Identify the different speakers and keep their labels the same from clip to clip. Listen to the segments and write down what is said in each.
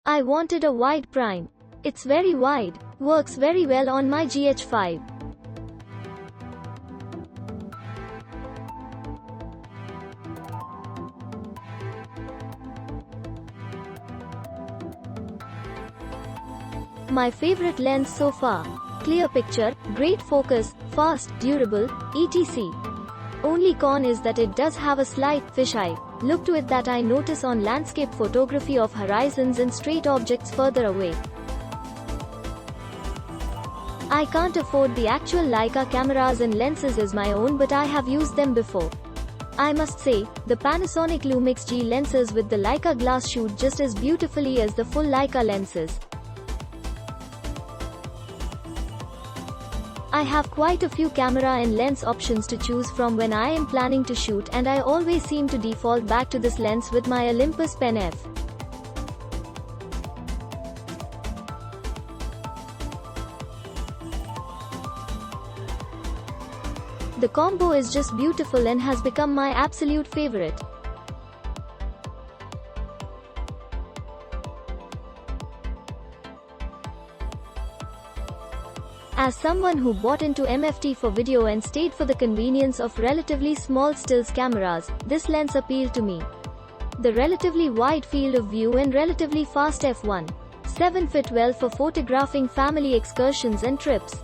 Speaker 1: I wanted a wide prime. It's very wide, works very well on my GH5. My favorite lens so far. Clear picture, great focus, fast, durable, etc. Only con is that it does have a slight fisheye look to it that I notice on landscape photography of horizons and straight objects further away. I can't afford the actual Leica cameras and lenses as my own, but I have used them before. I must say, the Panasonic Lumix G lenses with the Leica glass shoot just as beautifully as the full Leica lenses. I have quite a few camera and lens options to choose from when I am planning to shoot, and I always seem to default back to this lens with my Olympus Pen F. The combo is just beautiful and has become my absolute favorite. As someone who bought into MFT for video and stayed for the convenience of relatively small stills cameras, this lens appealed to me. The relatively wide field of view and relatively fast F1.7 fit well for photographing family excursions and trips.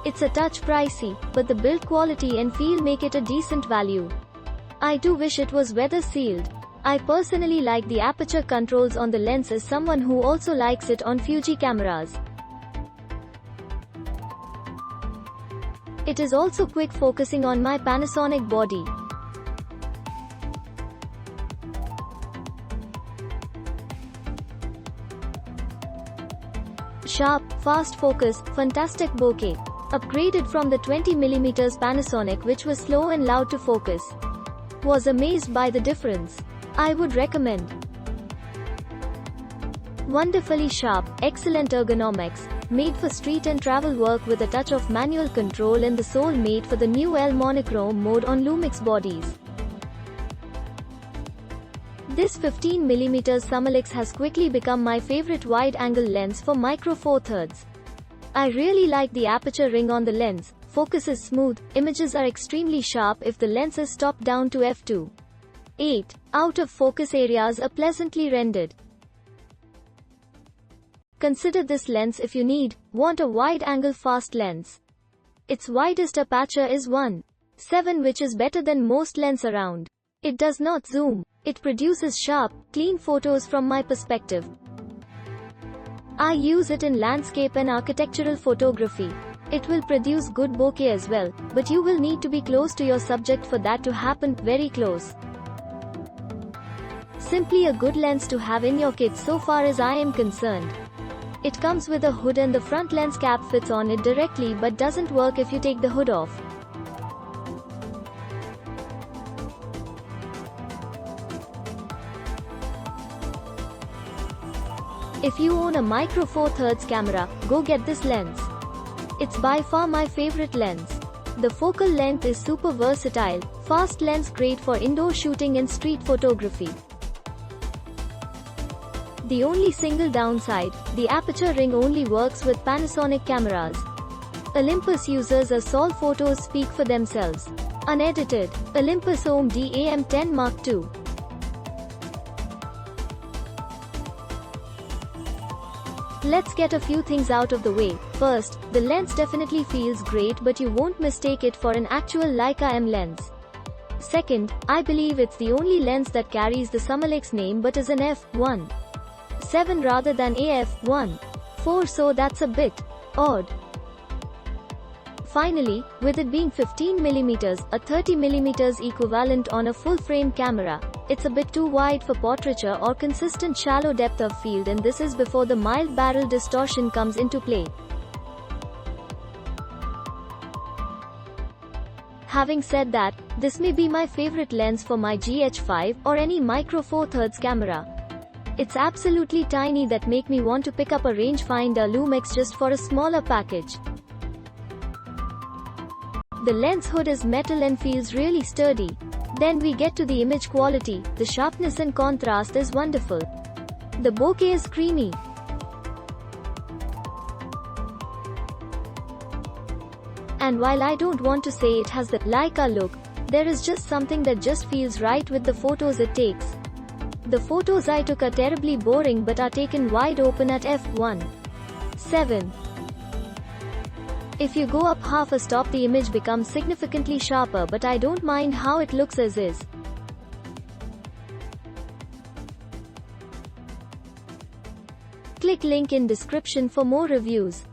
Speaker 1: It's a touch pricey, but the build quality and feel make it a decent value. I do wish it was weather sealed. I personally like the aperture controls on the lens as someone who also likes it on Fuji cameras. It is also quick focusing on my Panasonic body. Sharp, fast focus, fantastic bokeh. Upgraded from the 20mm Panasonic, which was slow and loud to focus. Was amazed by the difference. I would recommend. Wonderfully sharp, excellent ergonomics, made for street and travel work with a touch of manual control, and the sole made for the new L monochrome mode on Lumix bodies. This 15mm Summilux has quickly become my favorite wide-angle lens for micro four thirds. I really like the aperture ring on the lens, focus is smooth, images are extremely sharp if the lens is stopped down to f2.8. Out of focus areas are pleasantly rendered. Consider this lens if you want a wide-angle fast lens. Its widest aperture is 1.7, which is better than most lenses around. It does not zoom. It produces sharp, clean photos from my perspective. I use it in landscape and architectural photography. It will produce good bokeh as well, but you will need to be close to your subject for that to happen, very close. Simply a good lens to have in your kit so far as I am concerned. It comes with a hood and the front lens cap fits on it directly, but doesn't work if you take the hood off. If you own a micro four thirds camera, go get this lens. It's by far my favorite lens. The focal length is super versatile, fast lens great for indoor shooting and street photography. The only single downside, the aperture ring only works with Panasonic cameras. Olympus users as all photos speak for themselves. Unedited, Olympus OM-D-AM10 Mark II. Let's get a few things out of the way. First, the lens definitely feels great, but you won't mistake it for an actual Leica M lens. Second, I believe it's the only lens that carries the Summilux name but is an f1.7 rather than AF1.4, so that's a bit odd. Finally, with it being 15mm, a 30mm equivalent on a full-frame camera, it's a bit too wide for portraiture or consistent shallow depth of field, and this is before the mild barrel distortion comes into play. Having said that, this may be my favorite lens for my GH5 or any micro four thirds camera. It's absolutely tiny that make me want to pick up a rangefinder Lumix just for a smaller package. The lens hood is metal and feels really sturdy. Then we get to the image quality. The sharpness and contrast is wonderful. The bokeh is creamy. And while I don't want to say it has the Leica look, there is just something that just feels right with the photos it takes. The photos I took are terribly boring but are taken wide open at f1.7. If you go up half a stop the image becomes significantly sharper, but I don't mind how it looks as is. Click link in description for more reviews.